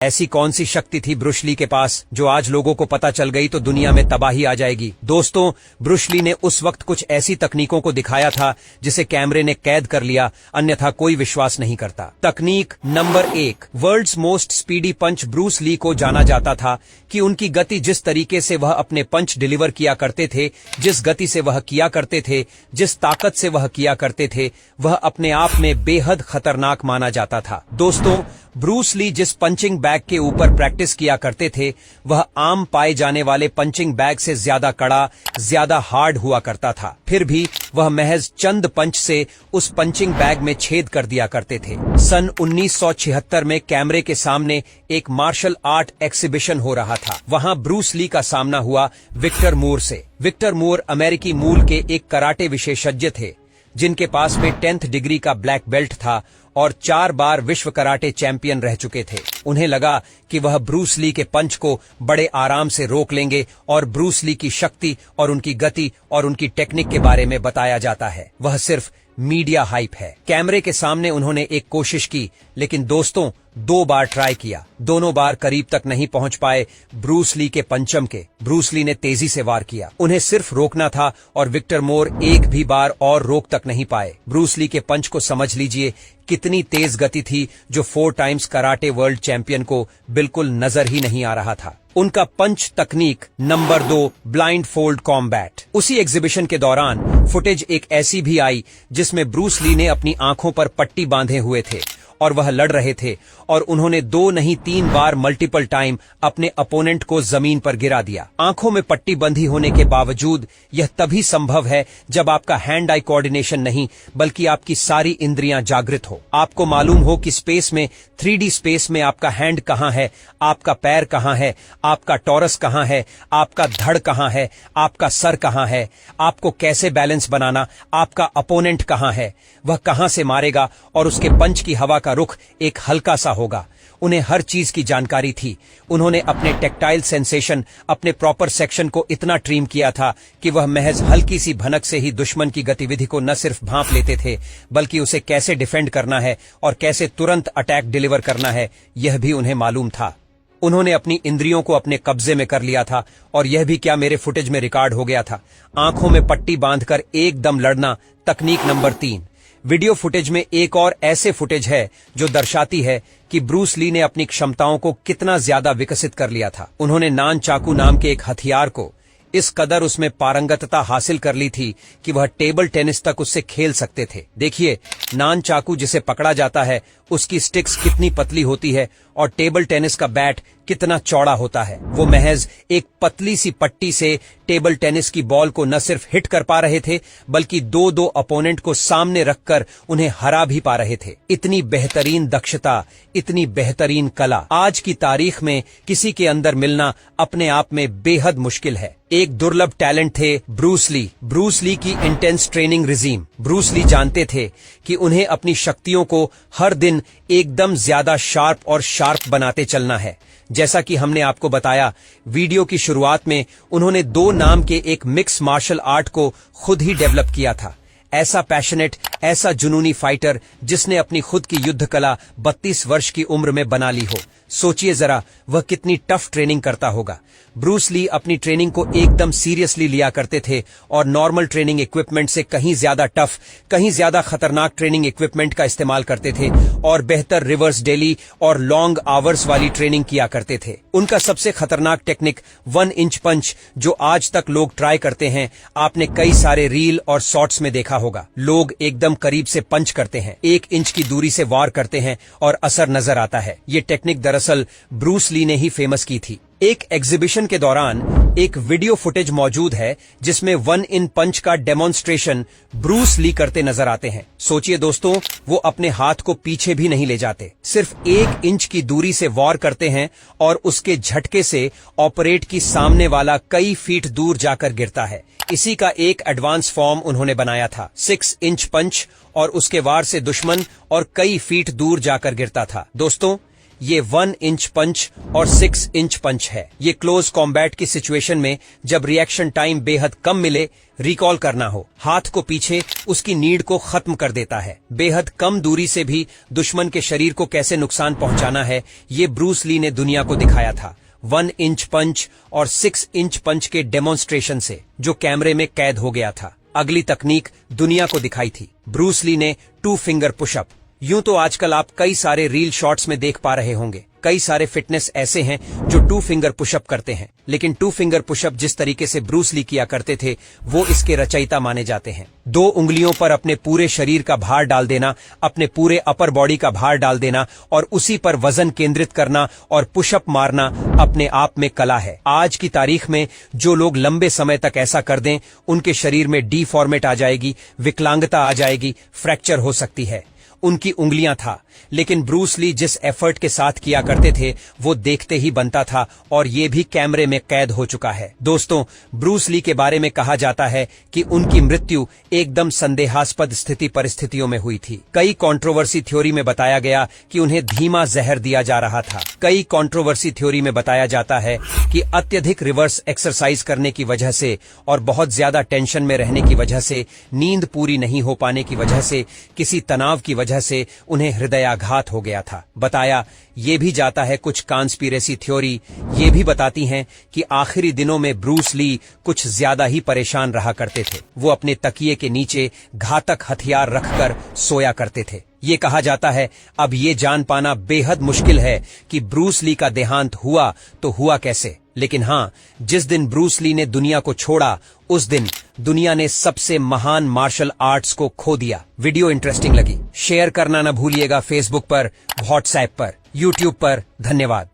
ऐसी कौन सी शक्ति थी ब्रूस ली के पास जो आज लोगों को पता चल गई तो दुनिया में तबाही आ जाएगी। दोस्तों, ब्रूस ली ने उस वक्त कुछ ऐसी तकनीकों को दिखाया था जिसे कैमरे ने कैद कर लिया, अन्यथा कोई विश्वास नहीं करता। तकनीक नंबर 1, वर्ल्ड्स मोस्ट स्पीडी पंच। ब्रूस ली को जाना जाता था कि उनकी गति, जिस तरीके से वह अपने पंच डिलीवर किया करते थे, जिस गति से वह किया करते थे, जिस ताकत से वह किया करते थे, वह अपने आप में बेहद खतरनाक माना जाता था। दोस्तों, ब्रूस ली जिस पंचिंग बैग के ऊपर प्रैक्टिस किया करते थे वह आम पाए जाने वाले पंचिंग बैग से ज्यादा कड़ा, ज्यादा हार्ड हुआ करता था। फिर भी वह महज चंद पंच से उस पंचिंग बैग में छेद कर दिया करते थे। सन 1976 में कैमरे के सामने एक मार्शल आर्ट एक्सिबिशन हो रहा था। वहां ब्रूस ली का सामना हुआ विक्टर मूर से। विक्टर मूर अमेरिकी मूल के एक कराटे विशेषज्ञ थे जिनके पास में 10th डिग्री का ब्लैक बेल्ट था और 4 बार विश्व कराटे चैंपियन रह चुके थे। उन्हें लगा कि वह ब्रूस ली के पंच को बड़े आराम से रोक लेंगे और ब्रूस ली की शक्ति और उनकी गति और उनकी टेक्निक के बारे में बताया जाता है। वह सिर्फ मीडिया हाइप है। कैमरे के सामने उन्होंने एक कोशिश की, लेकिन दोस्तों 2 बार ट्राई किया। दोनों बार करीब तक नहीं पहुंच पाए ब्रूस ली के पंचम के। ब्रूस ली ने तेजी से वार किया। उन्हें सिर्फ रोकना था और विक्टर मोर एक भी बार और रोक तक नहीं पाए। ब्रूस ली के पंच को समझ लीजिए कितनी तेज गति थी जो 4 टाइम्स कराटे वर्ल्ड चैंपियन को बिल्कुल नजर ही नहीं आ रहा था। उनका पंच तकनीक नंबर 2, ब्लाइंड फोल्ड कॉम्बैट। उसी एग्जीबिशन के दौरान फुटेज एक ऐसी भी आई जिसमें ब्रूस ली ने अपनी आंखों पर पट्टी बांधे हुए थे और वह लड़ रहे थे और उन्होंने 2 नहीं 3 बार मल्टीपल टाइम अपने अपोनेंट को जमीन पर गिरा दिया। आंखों में पट्टी बंधी होने के बावजूद यह तभी संभव है जब आपका हैंड आई कोऑर्डिनेशन नहीं बल्कि आपकी सारी इंद्रियां जागृत हो। आपको मालूम हो कि स्पेस में, 3D स्पेस में आपका हैंड कहां है, आपका पैर कहां है, आपका टॉरस कहां है, आपका धड़ कहां है, आपका सर कहां है, आपको कैसे बैलेंस बनाना, आपका अपोनेंट कहां है, वह कहां से मारेगा और उसके पंच की हवा का रुख एक हल्का सा होगा। उन्हें हर चीज की जानकारी थी। उन्होंने अपने टेक्टाइल सेंसेशन, अपने प्रॉपर सेक्शन को इतना ट्रिम किया था कि वह महज हल्की सी भनक से ही दुश्मन की गतिविधि को न सिर्फ भांप लेते थे बल्कि उसे कैसे डिफेंड करना है और कैसे तुरंत अटैक डिलीवर करना है यह भी उन्हें मालूम था। उन्होंने अपनी इंद्रियों को अपने कब्जे में कर लिया था और यह भी क्या मेरे फुटेज में रिकॉर्ड हो गया था। आंखों में पट्टी बांधकर एकदम लड़ना। तकनीक नंबर 3, वीडियो फुटेज में एक और ऐसे फुटेज है जो दर्शाती है कि ब्रूस ली ने अपनी क्षमताओं को कितना ज्यादा विकसित कर लिया था। उन्होंने नान चाकू नाम के एक हथियार को इस कदर उसमें पारंगतता हासिल कर ली थी कि वह टेबल टेनिस तक उससे खेल सकते थे। देखिए, नान चाकू जिसे पकड़ा जाता है उसकी स्टिक्स कितनी पतली होती है और टेबल टेनिस का बैट कितना चौड़ा होता है। वो महज एक पतली सी पट्टी से टेबल टेनिस की बॉल को न सिर्फ हिट कर पा रहे थे बल्कि 2-2 अपोनेंट को सामने रखकर उन्हें हरा भी पा रहे थे। इतनी बेहतरीन दक्षता, इतनी बेहतरीन कला आज की तारीख में किसी के अंदर मिलना अपने आप में बेहद मुश्किल है। एक दुर्लभ टैलेंट थे ब्रूस ली। ब्रूस ली की intense training regime. Bruce Lee जानते थे कि उन्हें अपनी शक्तियों को हर दिन एकदम ज्यादा शार्प और शार्प बनाते चलना है। जैसा कि हमने आपको बताया वीडियो की शुरुआत में, उन्होंने 2 नाम के एक मिक्स मार्शल आर्ट को खुद ही डेवलप किया था। ऐसा पैशनेट, ऐसा जुनूनी फाइटर जिसने अपनी खुद की युद्ध कला 32 वर्ष की उम्र में बना ली हो। सोचिए जरा वह कितनी टफ ट्रेनिंग करता होगा। ब्रूस ली अपनी ट्रेनिंग को एकदम सीरियसली लिया करते थे और नॉर्मल ट्रेनिंग इक्विपमेंट से कहीं ज्यादा टफ, कहीं ज्यादा खतरनाक ट्रेनिंग इक्विपमेंट का इस्तेमाल करते थे और बेहतर रिवर्स डेली और लॉन्ग आवर्स वाली ट्रेनिंग किया करते थे। उनका सबसे खतरनाक टेक्निक 1 इंच पंच जो आज तक लोग ट्राई करते हैं, आपने कई सारे रील और शॉर्ट्स में देखा होगा। लोग एकदम करीब से पंच करते हैं, 1 इंच की दूरी से वार करते हैं और असर नजर आता है। ये टेक्निक दरअसल ब्रूस ली ने ही फेमस की थी। एक एग्जीबिशन के दौरान एक वीडियो फुटेज मौजूद है जिसमें 1 इन पंच का डेमोन्स्ट्रेशन ब्रूस ली करते नजर आते हैं। सोचिए दोस्तों, वो अपने हाथ को पीछे भी नहीं ले जाते, सिर्फ 1 इंच की दूरी से वार करते हैं और उसके झटके से ऑपरेट की सामने वाला कई फीट दूर जाकर गिरता है। इसी का एक एडवांस फॉर्म उन्होंने बनाया था, 6 इंच पंच, और उसके वार से दुश्मन और कई फीट दूर जाकर गिरता था। दोस्तों, ये 1 इंच पंच और 6 इंच पंच है। ये क्लोज कॉम्बैट की सिचुएशन में जब रिएक्शन टाइम बेहद कम मिले, रिकॉल करना हो, हाथ को पीछे उसकी नीड को खत्म कर देता है। बेहद कम दूरी से भी दुश्मन के शरीर को कैसे नुकसान पहुंचाना है, ये ब्रूस ली ने दुनिया को दिखाया था 1 इंच पंच और 6 इंच पंच के डेमोन्स्ट्रेशन से, जो कैमरे में कैद हो गया था। अगली तकनीक दुनिया को दिखाई थी ब्रूस ली ने 2 फिंगर पुशअप। यूं तो आजकल आप कई सारे रील शॉट्स में देख पा रहे होंगे, कई सारे फिटनेस ऐसे हैं जो 2 फिंगर पुशअप करते हैं, लेकिन 2 फिंगर पुशअप जिस तरीके से ब्रूस ली किया करते थे वो इसके रचयिता माने जाते हैं। 2 उंगलियों पर अपने पूरे शरीर का भार डाल देना, अपने पूरे अपर बॉडी का भार डाल देना और उसी पर वजन केंद्रित करना और पुशअप मारना अपने आप में कला है। आज की तारीख में जो लोग लंबे समय तक ऐसा कर दें, उनके शरीर में डीफॉर्मेट आ जाएगी, विकलांगता आ जाएगी, फ्रैक्चर हो सकती है। उनकी उंगलियां था, लेकिन ब्रूस ली जिस एफर्ट के साथ किया करते थे वो देखते ही बनता था, और ये भी कैमरे में कैद हो चुका है। दोस्तों, ब्रूस ली के बारे में कहा जाता है कि उनकी मृत्यु एकदम संदेहास्पद स्थिति परिस्थितियों में हुई थी। कई कंट्रोवर्सी थ्योरी में बताया गया कि उन्हें धीमा जहर दिया जा रहा था। कई कंट्रोवर्सी थ्योरी में बताया जाता है कि अत्यधिक रिवर्स एक्सरसाइज करने की वजह से और बहुत ज्यादा टेंशन में रहने की वजह से, नींद पूरी नहीं हो पाने की वजह से, किसी तनाव की वजह से उन्हें हृदयाघात हो गया था। बताया ये भी जाता है, कुछ कॉन्स्पिरेसी थ्योरी ये भी बताती हैं कि आखिरी दिनों में ब्रूस ली कुछ ज्यादा ही परेशान रहा करते थे। वो अपने तकिए के नीचे घातक हथियार रखकर सोया करते थे। ये कहा जाता है, अब ये जान पाना बेहद मुश्किल है कि ब्रूस ली का देहांत हुआ तो हुआ कैसे, लेकिन हां, जिस दिन ब्रूस ली ने दुनिया को छोड़ा उस दिन दुनिया ने सबसे महान मार्शल आर्ट्स को खो दिया। वीडियो इंटरेस्टिंग लगी, शेयर करना न भूलिएगा, फेसबुक पर, व्हाट्सएप पर, यूट्यूब पर। धन्यवाद।